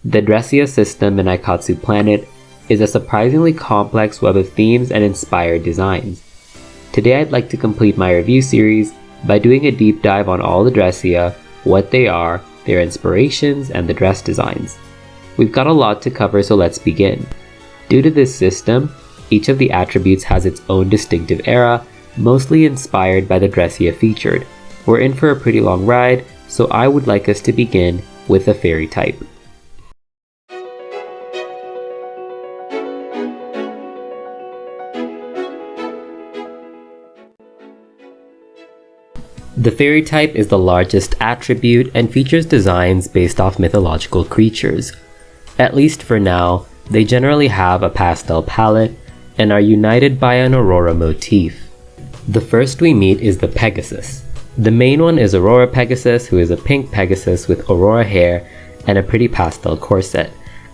The Dressia system in Aikatsu Planet is a surprisingly complex web of themes and inspired designs. Today I'd like to complete my review series by doing a deep dive on all the Dressia, what they are, their inspirations, and the dress designs. We've got a lot to cover, so let's begin. Due to this system, each of the attributes has its own distinctive era, mostly inspired by the Dressia featured. We're in for a pretty long ride, so I would like us to begin with the fairy type. The fairy type is the largest attribute and features designs based off mythological creatures. At least for now, they generally have a pastel palette and are united by an aurora motif. The first we meet is the Pegasus. The main one is Aurora Pegasus, who is a pink Pegasus with aurora hair and a pretty pastel corset.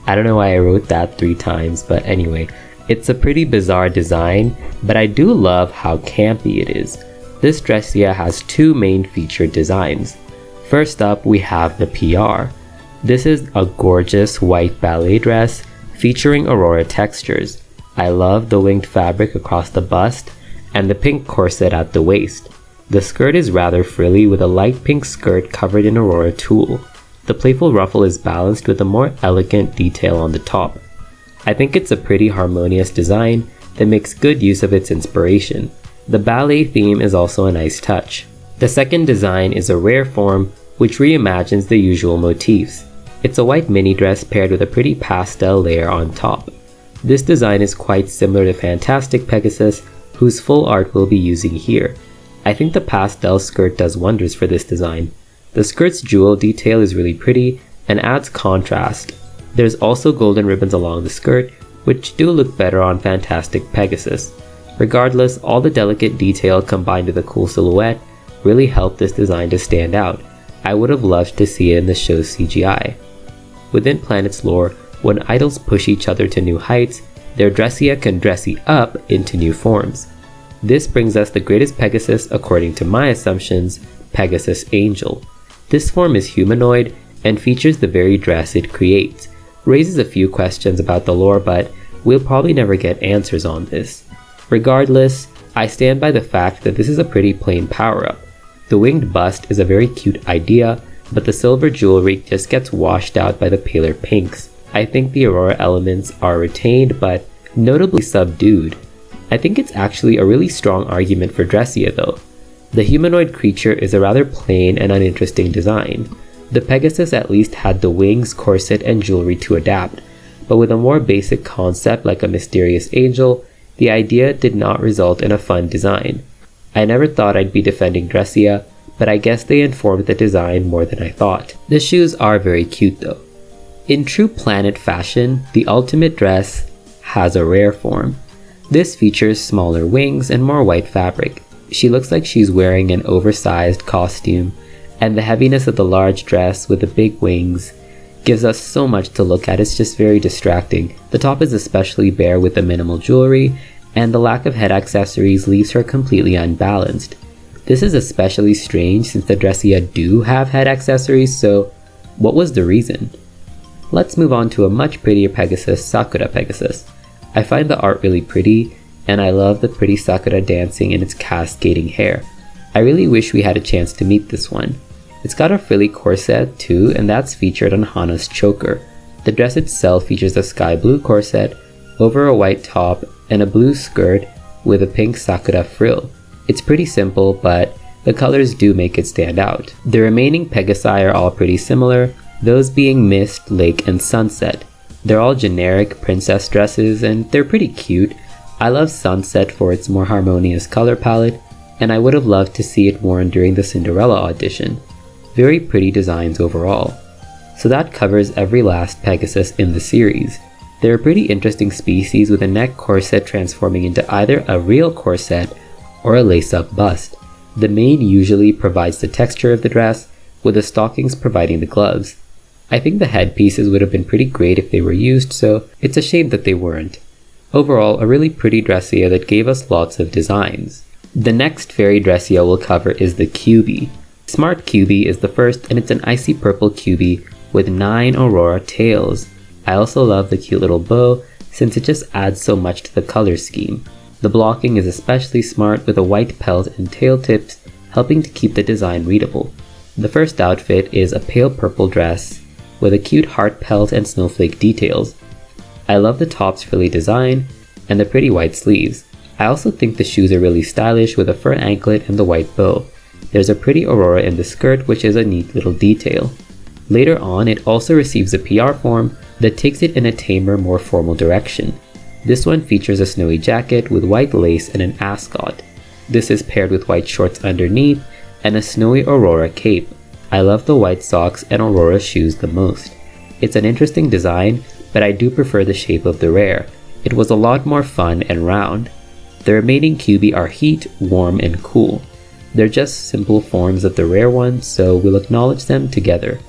I don't know why I wrote that 3 times, but anyway, it's a pretty bizarre design, but I do love how campy it is. This Dressia has 2 main featured designs. First up, we have the PR. This is a gorgeous white ballet dress featuring aurora textures. I love the winged fabric across the bust and the pink corset at the waist. The skirt is rather frilly with a light pink skirt covered in aurora tulle. The playful ruffle is balanced with a more elegant detail on the top. I think it's a pretty harmonious design that makes good use of its inspiration. The ballet theme is also a nice touch. The second design is a rare form which reimagines the usual motifs. It's a white mini dress paired with a pretty pastel layer on top. This design is quite similar to Fantastic Pegasus, whose full art we'll be using here. I think the pastel skirt does wonders for this design. The skirt's jewel detail is really pretty and adds contrast. There's also golden ribbons along the skirt, which do look better on Fantastic Pegasus. Regardless, all the delicate detail combined with a cool silhouette really helped this design to stand out. I would have loved to see it in the show's CGI. Within Planet's lore, when idols push each other to new heights, their Dressia can dressy up into new forms. This brings us the greatest Pegasus according to my assumptions, Pegasus Angel. This form is humanoid and features the very dress it creates. Raises a few questions about the lore, but we'll probably never get answers on this. Regardless, I stand by the fact that this is a pretty plain power-up. The winged bust is a very cute idea, but the silver jewelry just gets washed out by the paler pinks. I think the aurora elements are retained but notably subdued. I think it's actually a really strong argument for Dressia though. The humanoid creature is a rather plain and uninteresting design. The Pegasus at least had the wings, corset, and jewelry to adapt, but with a more basic concept like a mysterious angel, the idea did not result in a fun design. I never thought I'd be defending Dressia, but I guess they informed the design more than I thought. The shoes are very cute though. In true Planet fashion, the ultimate dress has a rare form. This features smaller wings and more white fabric. She looks like she's wearing an oversized costume, and the heaviness of the large dress with the big wings gives us so much to look at. It's just very distracting. The top is especially bare with the minimal jewelry, and the lack of head accessories leaves her completely unbalanced. This is especially strange since the Dressia do have head accessories, so what was the reason? Let's move on to a much prettier Pegasus, Sakura Pegasus. I find the art really pretty, and I love the pretty Sakura dancing in its cascading hair. I really wish we had a chance to meet this one. It's got a frilly corset too, and that's featured on Hana's choker. The dress itself features a sky blue corset over a white top and a blue skirt with a pink sakura frill. It's pretty simple, but the colors do make it stand out. The remaining Pegasi are all pretty similar, those being Mist, Lake, and Sunset. They're all generic princess dresses and they're pretty cute. I love Sunset for its more harmonious color palette, and I would have loved to see it worn during the Cinderella audition. Very pretty designs overall. So that covers every last Pegasus in the series. They're a pretty interesting species with a neck corset transforming into either a real corset or a lace-up bust. The mane usually provides the texture of the dress, with the stockings providing the gloves. I think the headpieces would have been pretty great if they were used, so it's a shame that they weren't. Overall, a really pretty Dressia that gave us lots of designs. The next fairy Dressia we'll cover is the QB. Smart QB is the first, and it's an icy purple QB with 9 aurora tails. I also love the cute little bow since it just adds so much to the color scheme. The blocking is especially smart with a white pelt and tail tips helping to keep the design readable. The first outfit is a pale purple dress with a cute heart pelt and snowflake details. I love the top's frilly design and the pretty white sleeves. I also think the shoes are really stylish with a fur anklet and the white bow. There's a pretty aurora in the skirt, which is a neat little detail. Later on, it also receives a PR form that takes it in a tamer, more formal direction. This one features a snowy jacket with white lace and an ascot. This is paired with white shorts underneath and a snowy aurora cape. I love the white socks and aurora shoes the most. It's an interesting design, but I do prefer the shape of the rare. It was a lot more fun and round. The remaining cubi are heat, warm, and cool. They're just simple forms of the rare one, so we'll acknowledge them together.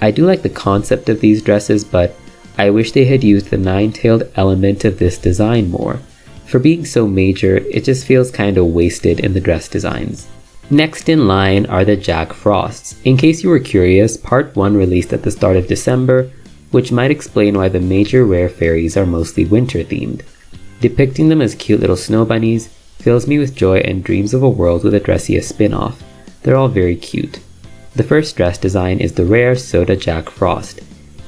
I do like the concept of these dresses, but I wish they had used the 9-tailed element of this design more. For being so major, it just feels kinda wasted in the dress designs. Next in line are the Jack Frosts. In case you were curious, part 1 released at the start of December, which might explain why the major rare fairies are mostly winter themed. Depicting them as cute little snow bunnies fills me with joy and dreams of a world with a Dressia spin-off. They're all very cute. The first dress design is the rare Soda Jack Frost.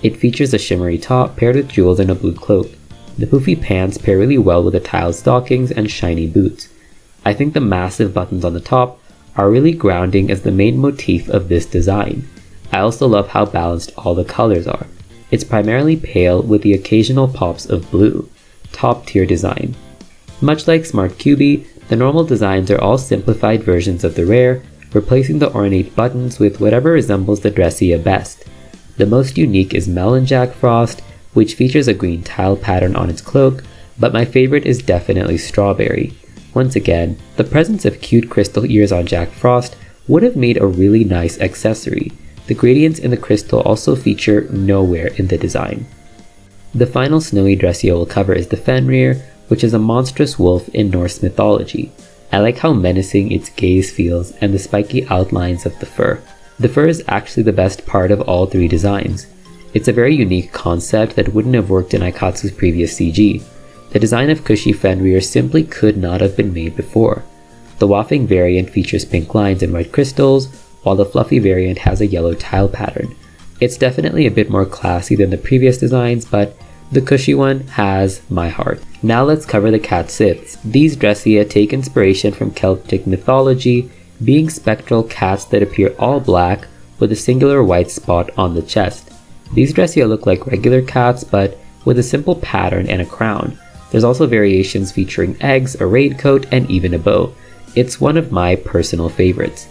It features a shimmery top paired with jewels and a blue cloak. The poofy pants pair really well with the tiled stockings and shiny boots. I think the massive buttons on the top are really grounding as the main motif of this design. I also love how balanced all the colors are. It's primarily pale with the occasional pops of blue. Top tier design. Much like Smart Cubi, the normal designs are all simplified versions of the rare, replacing the ornate buttons with whatever resembles the Dressia best. The most unique is Melon Jack Frost, which features a green tile pattern on its cloak, but my favorite is definitely Strawberry. Once again, the presence of cute crystal ears on Jack Frost would have made a really nice accessory. The gradients in the crystal also feature nowhere in the design. The final snowy Dressia we'll cover is the Fenrir, which is a monstrous wolf in Norse mythology. I like how menacing its gaze feels and the spiky outlines of the fur. The fur is actually the best part of all 3 designs. It's a very unique concept that wouldn't have worked in Aikatsu's previous CG. The design of Cushy Fenrir simply could not have been made before. The Waffing variant features pink lines and white crystals, while the fluffy variant has a yellow tile pattern. It's definitely a bit more classy than the previous designs, but the Cushy one has my heart. Now let's cover the cat siths. These Dressia take inspiration from Celtic mythology, being spectral cats that appear all black with a singular white spot on the chest. These Dressia look like regular cats, but with a simple pattern and a crown. There's also variations featuring eggs, a raincoat, and even a bow. It's one of my personal favorites.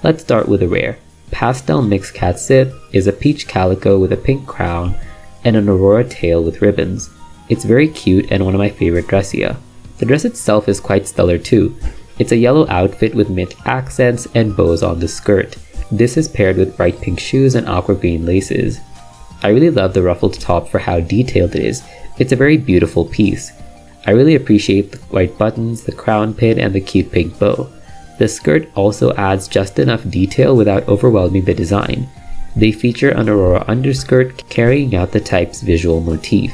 Let's start with a rare. Pastel Mixed Cat Sith is a peach calico with a pink crown and an aurora tail with ribbons. It's very cute and one of my favorite Dressia. The dress itself is quite stellar too. It's a yellow outfit with mint accents and bows on the skirt. This is paired with bright pink shoes and aqua green laces. I really love the ruffled top for how detailed it is. It's a very beautiful piece. I really appreciate the white buttons, the crown pin, and the cute pink bow. The skirt also adds just enough detail without overwhelming the design. They feature an aurora underskirt carrying out the type's visual motif.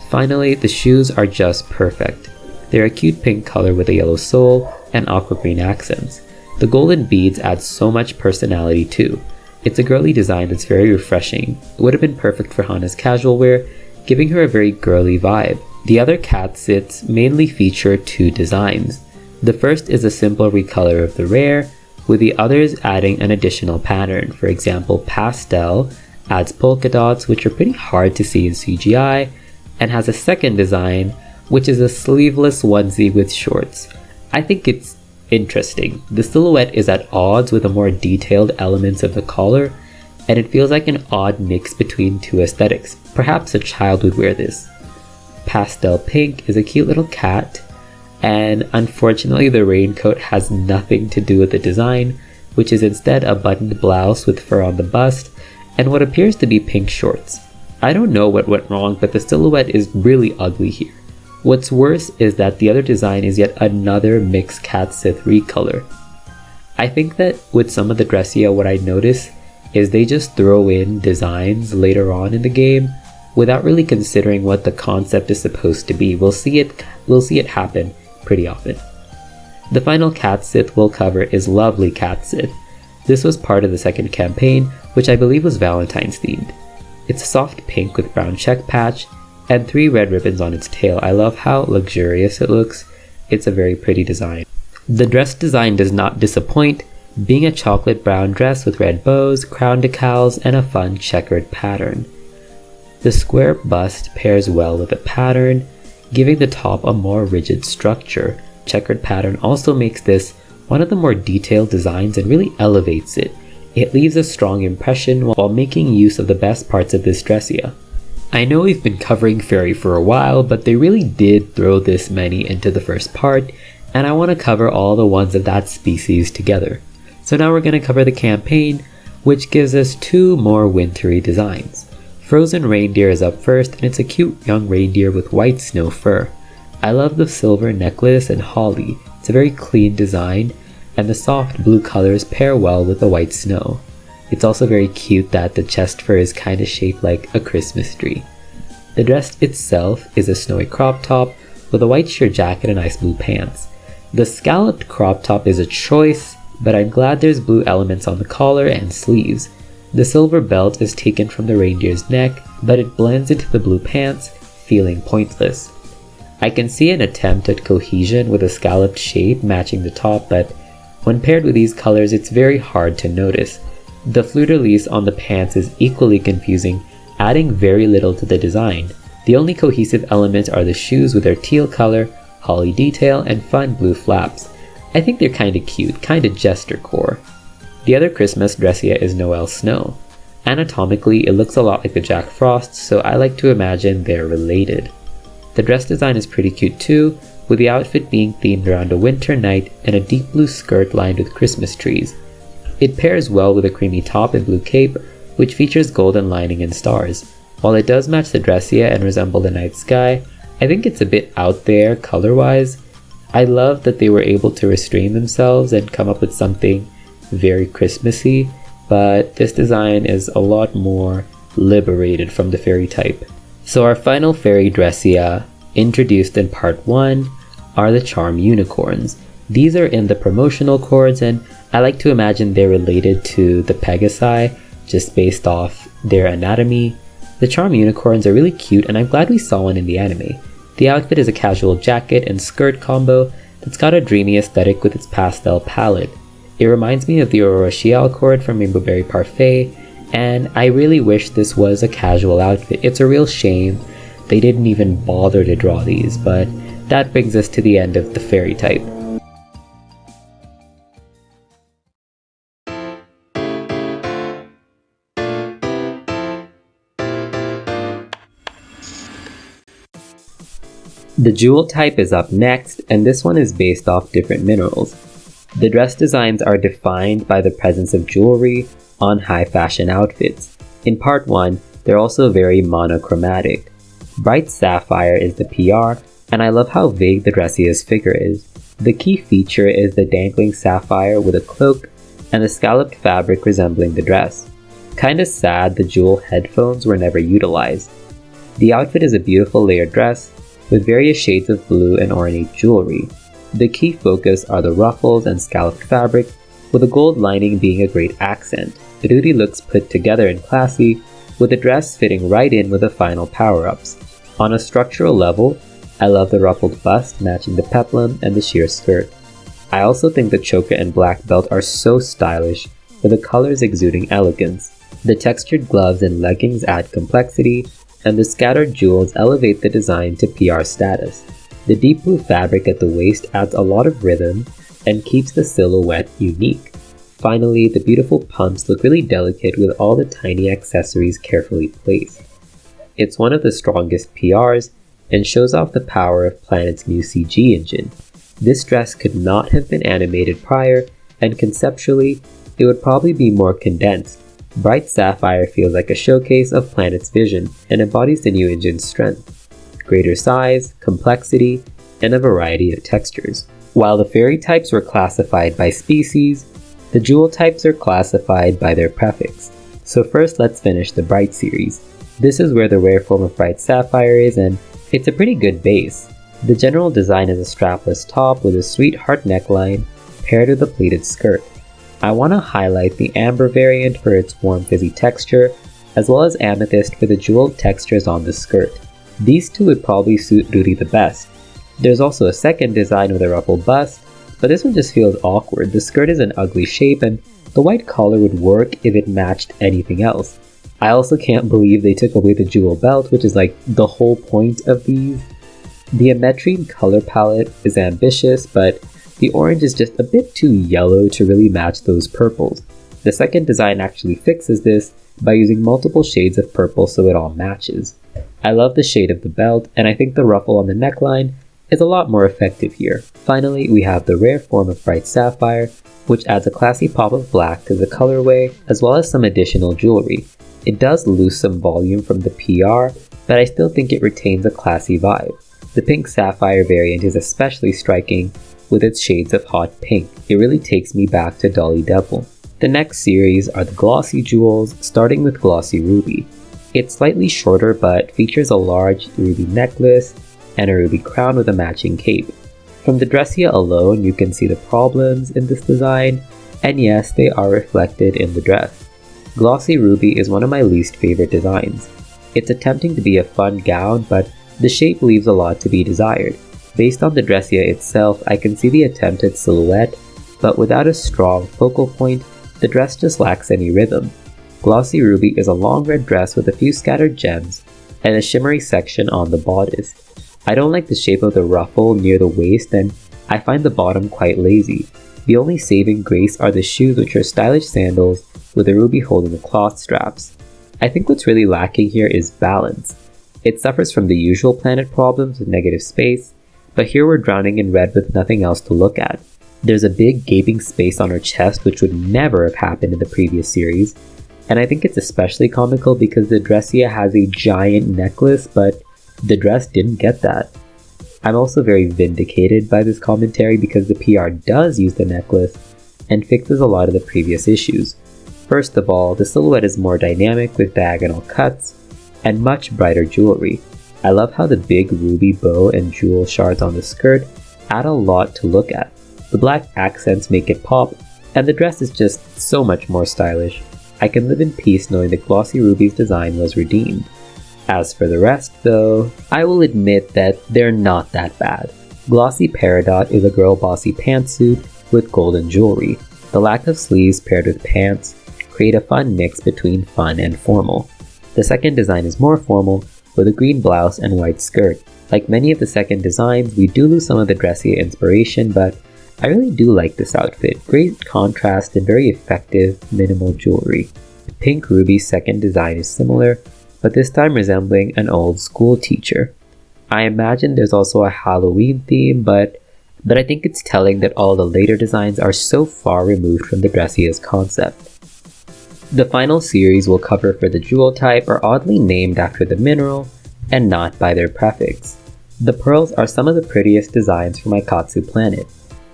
Finally, the shoes are just perfect. They're a cute pink color with a yellow sole and aqua green accents. The golden beads add so much personality too. It's a girly design that's very refreshing. It would have been perfect for Hana's casual wear, giving her a very girly vibe. The other cat sits mainly feature 2 designs. The first is a simple recolor of the rare, with the others adding an additional pattern. For example, Pastel adds polka dots, which are pretty hard to see in CGI, and has a second design, which is a sleeveless onesie with shorts. I think it's interesting. The silhouette is at odds with the more detailed elements of the collar, and it feels like an odd mix between 2 aesthetics. Perhaps a child would wear this. Pastel Pink is a cute little cat, and unfortunately the raincoat has nothing to do with the design, which is instead a buttoned blouse with fur on the bust and what appears to be pink shorts. I don't know what went wrong, but the silhouette is really ugly here. What's worse is that the other design is yet another mixed cat sith recolor. I think that with some of the Dressia, what I notice is they just throw in designs later on in the game without really considering what the concept is supposed to be. We'll see it happen pretty often. The final cat Sith we'll cover is Lovely Cat Sith. This was part of the second campaign, which I believe was Valentine's themed. It's a soft pink with brown check patch and 3 red ribbons on its tail. I love how luxurious it looks. It's a very pretty design. The dress design does not disappoint, being a chocolate brown dress with red bows, crown decals, and a fun checkered pattern. The square bust pairs well with the pattern, giving the top a more rigid structure. Checkered pattern also makes this one of the more detailed designs and really elevates it. It leaves a strong impression while making use of the best parts of this Dressia. I know we've been covering fairy for a while, but they really did throw this many into the first part, and I want to cover all the ones of that species together. So now we're going to cover the campaign, which gives us 2 more wintry designs. Frozen Reindeer is up first, and it's a cute young reindeer with white snow fur. I love the silver necklace and holly. It's a very clean design, and the soft blue colors pair well with the white snow. It's also very cute that the chest fur is kind of shaped like a Christmas tree. The dress itself is a snowy crop top with a white sheer jacket and ice blue pants. The scalloped crop top is a choice, but I'm glad there's blue elements on the collar and sleeves. The silver belt is taken from the reindeer's neck, but it blends into the blue pants, feeling pointless. I can see an attempt at cohesion with a scalloped shape matching the top, but when paired with these colors, it's very hard to notice. The fleur-de-lis on the pants is equally confusing, adding very little to the design. The only cohesive elements are the shoes with their teal color, holly detail, and fun blue flaps. I think they're kinda cute, kinda jestercore. The other Christmas Dressia is Noel Snow. Anatomically, it looks a lot like the Jack Frost, so I like to imagine they're related. The dress design is pretty cute too, with the outfit being themed around a winter night and a deep blue skirt lined with Christmas trees. It pairs well with a creamy top and blue cape, which features golden lining and stars. While it does match the Dressia and resemble the night sky, I think it's a bit out there color-wise. I love that they were able to restrain themselves and come up with something very Christmassy, but this design is a lot more liberated from the fairy type. So our final fairy Dressia, introduced in part 1, are the Charm Unicorns. These are in the promotional cords, and I like to imagine they're related to the Pegasi, just based off their anatomy. The Charm Unicorns are really cute, and I'm glad we saw one in the anime. The outfit is a casual jacket and skirt combo that's got a dreamy aesthetic with its pastel palette. It reminds me of the Aurora Chial cord from Rainbow Berry Parfait, and I really wish this was a casual outfit. It's a real shame they didn't even bother to draw these, but that brings us to the end of the fairy type. The jewel type is up next, and this one is based off different minerals. The dress designs are defined by the presence of jewelry on high fashion outfits. In part 1, they're also very monochromatic. Bright sapphire is the PR, and I love how vague the Dressia's figure is. The key feature is the dangling sapphire with a cloak and the scalloped fabric resembling the dress. Kinda sad the jewel headphones were never utilized. The outfit is a beautiful layered dress with various shades of blue and ornate jewelry. The key focus are the ruffles and scalloped fabric, with the gold lining being a great accent. The duty looks put together and classy, with the dress fitting right in with the final power-ups. On a structural level, I love the ruffled bust matching the peplum and the sheer skirt. I also think the choker and black belt are so stylish, with the colors exuding elegance. The textured gloves and leggings add complexity, and the scattered jewels elevate the design to PR status. The deep blue fabric at the waist adds a lot of rhythm and keeps the silhouette unique. Finally, the beautiful pumps look really delicate with all the tiny accessories carefully placed. It's one of the strongest PRs and shows off the power of Planet's new CG engine. This dress could not have been animated prior, and conceptually, it would probably be more condensed. Bright sapphire feels like a showcase of Planet's vision and embodies the new engine's strength. Greater size, complexity, and a variety of textures. While the fairy types were classified by species, the jewel types are classified by their prefix. So first let's finish the Bright series. This is where the rare form of Bright Sapphire is, and it's a pretty good base. The general design is a strapless top with a sweet heart neckline paired with a pleated skirt. I want to highlight the amber variant for its warm fizzy texture, as well as amethyst for the jeweled textures on the skirt. These two would probably suit Ruri the best. There's also a second design with a ruffled bust, but this one just feels awkward. The skirt is an ugly shape and the white collar would work if it matched anything else. I also can't believe they took away the jewel belt, which is like the whole point of these. The ametrine color palette is ambitious, but the orange is just a bit too yellow to really match those purples. The second design actually fixes this by using multiple shades of purple so it all matches. I love the shade of the belt, and I think the ruffle on the neckline is a lot more effective here. Finally, we have the rare form of Bright Sapphire, which adds a classy pop of black to the colorway, as well as some additional jewelry. It does lose some volume from the PR, but I still think it retains a classy vibe. The pink sapphire variant is especially striking with its shades of hot pink. It really takes me back to Dolly Devil. The next series are the glossy jewels, starting with Glossy Ruby. It's slightly shorter but features a large ruby necklace and a ruby crown with a matching cape. From the Dressia alone, you can see the problems in this design, and yes, they are reflected in the dress. Glossy Ruby is one of my least favorite designs. It's attempting to be a fun gown, but the shape leaves a lot to be desired. Based on the Dressia itself, I can see the attempted silhouette, but without a strong focal point, the dress just lacks any rhythm. Glossy Ruby is a long red dress with a few scattered gems and a shimmery section on the bodice. I don't like the shape of the ruffle near the waist, and I find the bottom quite lazy. The only saving grace are the shoes, which are stylish sandals with a ruby holding the cloth straps. I think what's really lacking here is balance. It suffers from the usual Planet problems with negative space, but here we're drowning in red with nothing else to look at. There's a big gaping space on her chest which would never have happened in the previous series, and I think it's especially comical because the Dressia has a giant necklace, but the dress didn't get that. I'm also very vindicated by this commentary because the PR does use the necklace and fixes a lot of the previous issues. First of all, the silhouette is more dynamic with diagonal cuts and much brighter jewelry. I love how the big ruby bow and jewel shards on the skirt add a lot to look at. The black accents make it pop, and the dress is just so much more stylish. I can live in peace knowing that Glossy Ruby's design was redeemed. As for the rest though, I will admit that they're not that bad. Glossy Peridot is a girl bossy pantsuit with golden jewelry. The lack of sleeves paired with pants create a fun mix between fun and formal. The second design is more formal, with a green blouse and white skirt. Like many of the second designs, we do lose some of the Dressia inspiration, but I really do like this outfit. Great contrast and very effective minimal jewelry. The pink ruby second design is similar, but this time resembling an old school teacher. I imagine there's also a Halloween theme, but I think it's telling that all the later designs are so far removed from the Dressia's concept. The final series we'll cover for the jewel type are oddly named after the mineral and not by their prefix. The pearls are some of the prettiest designs from Aikatsu Planet.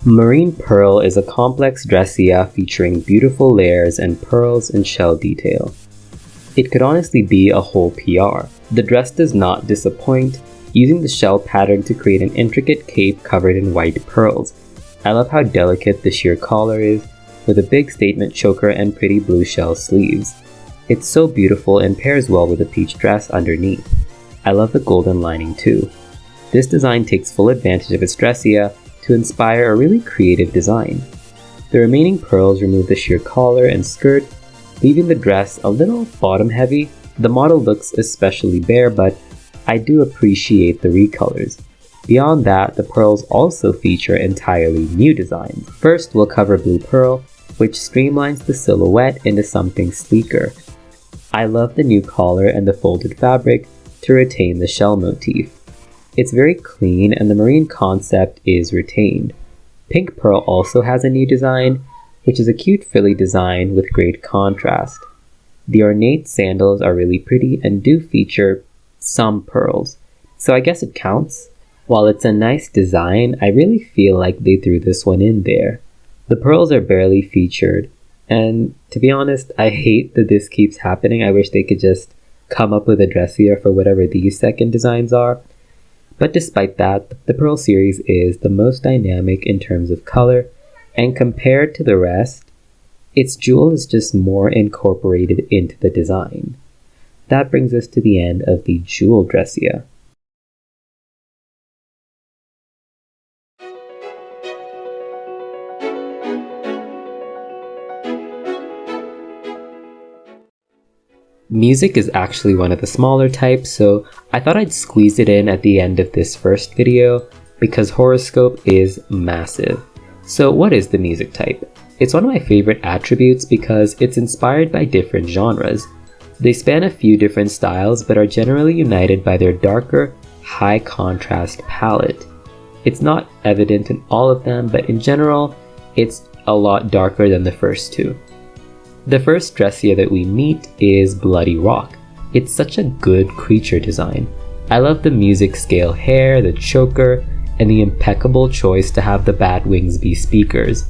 Marine Pearl is a complex Dressia featuring beautiful layers and pearls and shell detail. It could honestly be a whole PR. The dress does not disappoint, using the shell pattern to create an intricate cape covered in white pearls. I love how delicate the sheer collar is, with a big statement choker and pretty blue shell sleeves. It's so beautiful and pairs well with the peach dress underneath. I love the golden lining too. This design takes full advantage of its Dressia to inspire a really creative design. The remaining pearls remove the sheer collar and skirt, leaving the dress a little bottom heavy. The model looks especially bare, but I do appreciate the recolors. Beyond that, the pearls also feature entirely new designs. First, we'll cover Blue Pearl, which streamlines the silhouette into something sleeker. I love the new collar and the folded fabric to retain the shell motif. It's very clean and the marine concept is retained. Pink Pearl also has a new design, which is a cute frilly design with great contrast. The ornate sandals are really pretty and do feature some pearls, so I guess it counts. While it's a nice design, I really feel like they threw this one in there. The pearls are barely featured, And to be honest, I hate that this keeps happening. I wish they could just come up with a dressier for whatever these second designs are. But despite that, the Pearl series is the most dynamic in terms of color, and compared to the rest, its jewel is just more incorporated into the design. That brings us to the end of the Jewel Dressia. Music is actually one of the smaller types, so I thought I'd squeeze it in at the end of this first video because horoscope is massive. So what is the music type? It's one of my favorite attributes because it's inspired by different genres. They span a few different styles but are generally united by their darker, high contrast palette. It's not evident in all of them, but in general, it's a lot darker than the first two. The first Dressia that we meet is Bloody Rock. It's such a good creature design. I love the music scale hair, the choker, and the impeccable choice to have the bat wings be speakers.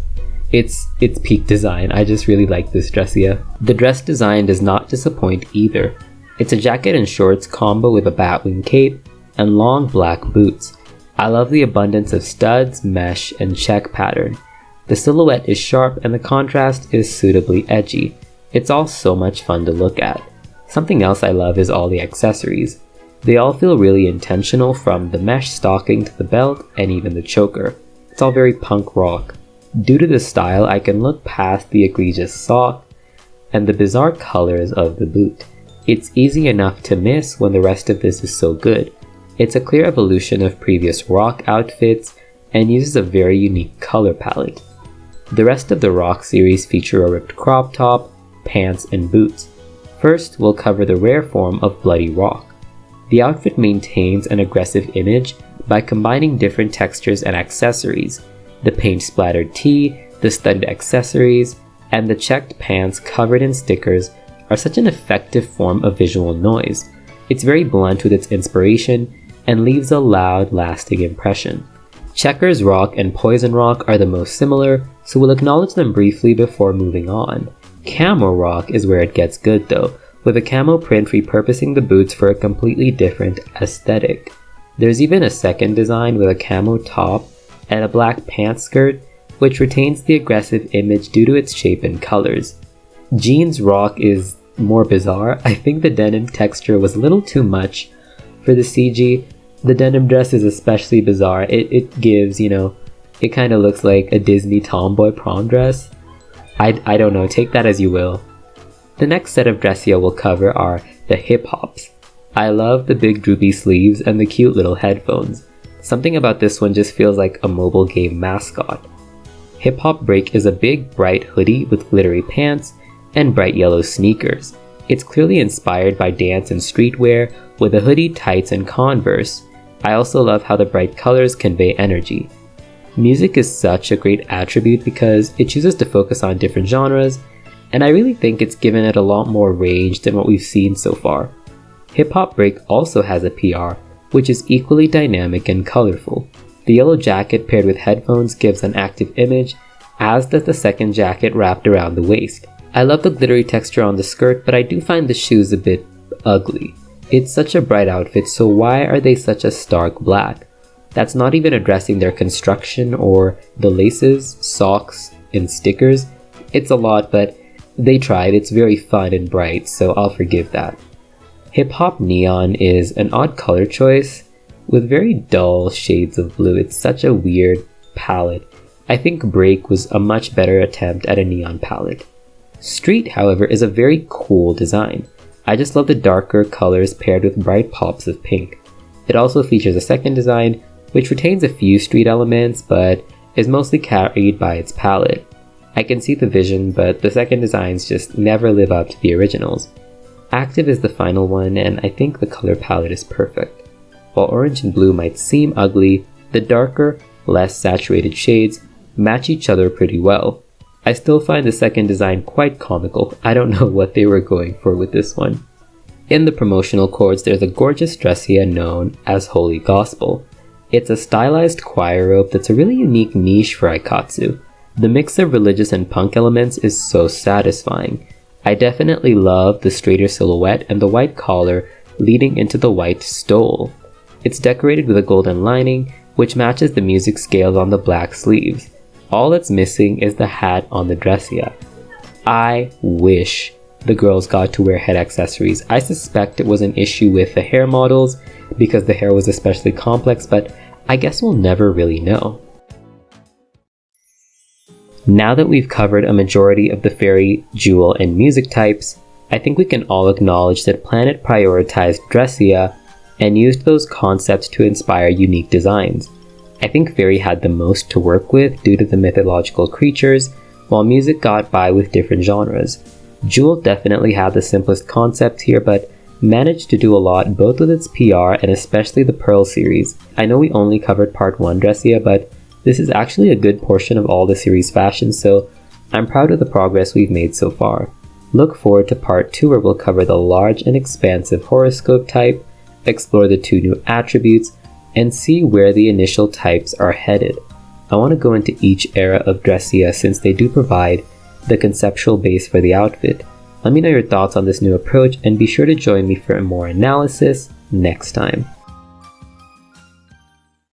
It's peak design. I just really like this Dressia. The dress design does not disappoint either. It's a jacket and shorts combo with a batwing cape and long black boots. I love the abundance of studs, mesh, and check pattern. The silhouette is sharp and the contrast is suitably edgy. It's all so much fun to look at. Something else I love is all the accessories. They all feel really intentional, from the mesh stocking to the belt and even the choker. It's all very punk rock. Due to the style, I can look past the egregious sock and the bizarre colors of the boot. It's easy enough to miss when the rest of this is so good. It's a clear evolution of previous rock outfits and uses a very unique color palette. The rest of the rock series feature a ripped crop top, pants, and boots. First, we'll cover the rare form of Bloody Rock. The outfit maintains an aggressive image by combining different textures and accessories. The paint-splattered tee, the studded accessories, and the checked pants covered in stickers are such an effective form of visual noise. It's very blunt with its inspiration and leaves a loud, lasting impression. Checkers Rock and Poison Rock are the most similar, so we'll acknowledge them briefly before moving on. Camo Rock is where it gets good though, with a camo print repurposing the boots for a completely different aesthetic. There's even a second design with a camo top and a black pants skirt, which retains the aggressive image due to its shape and colors. Jeans Rock is more bizarre. I think the denim texture was a little too much for the CG. The denim dress is especially bizarre. It gives, it kind of looks like a Disney tomboy prom dress. I don't know, take that as you will. The next set of Dressia we'll cover are the hip hops. I love the big droopy sleeves and the cute little headphones. Something about this one just feels like a mobile game mascot. Hip Hop Break is a big bright hoodie with glittery pants and bright yellow sneakers. It's clearly inspired by dance and streetwear with a hoodie, tights, and Converse. I also love how the bright colors convey energy. Music is such a great attribute because it chooses to focus on different genres, and I really think it's given it a lot more range than what we've seen so far. Hip Hop Break also has a PR, which is equally dynamic and colorful. The yellow jacket paired with headphones gives an active image, as does the second jacket wrapped around the waist. I love the glittery texture on the skirt, but I do find the shoes a bit ugly. It's such a bright outfit, so why are they such a stark black? That's not even addressing their construction or the laces, socks, and stickers. It's a lot, but they tried. It's very fun and bright, so I'll forgive that. Hip Hop Neon is an odd color choice with very dull shades of blue. It's such a weird palette. I think Break was a much better attempt at a neon palette. Street, however, is a very cool design. I just love the darker colors paired with bright pops of pink. It also features a second design, which retains a few street elements, but is mostly carried by its palette. I can see the vision, but the second designs just never live up to the originals. Active is the final one, and I think the color palette is perfect. While orange and blue might seem ugly, the darker, less saturated shades match each other pretty well. I still find the second design quite comical. I don't know what they were going for with this one. In the promotional cords, there's a gorgeous Dressia known as Holy Gospel. It's a stylized choir robe that's a really unique niche for Aikatsu. The mix of religious and punk elements is so satisfying. I definitely love the straighter silhouette and the white collar leading into the white stole. It's decorated with a golden lining, which matches the music scales on the black sleeves. All that's missing is the hat on the Dressia. I wish the girls got to wear head accessories. I suspect it was an issue with the hair models because the hair was especially complex, but I guess we'll never really know. Now that we've covered a majority of the fairy, jewel, and music types, I think we can all acknowledge that Planet prioritized Dressia and used those concepts to inspire unique designs. I think fairy had the most to work with due to the mythological creatures, while music got by with different genres. Jewel definitely had the simplest concept here, but managed to do a lot both with its PR and especially the Pearl series. I know we only covered part 1 Dressia, but this is actually a good portion of all the series fashion, so I'm proud of the progress we've made so far. Look forward to part 2 where we'll cover the large and expansive horoscope type, explore the 2 new attributes, and see where the initial types are headed. I want to go into each era of Dressia since they do provide the conceptual base for the outfit. Let me know your thoughts on this new approach and be sure to join me for more analysis next time.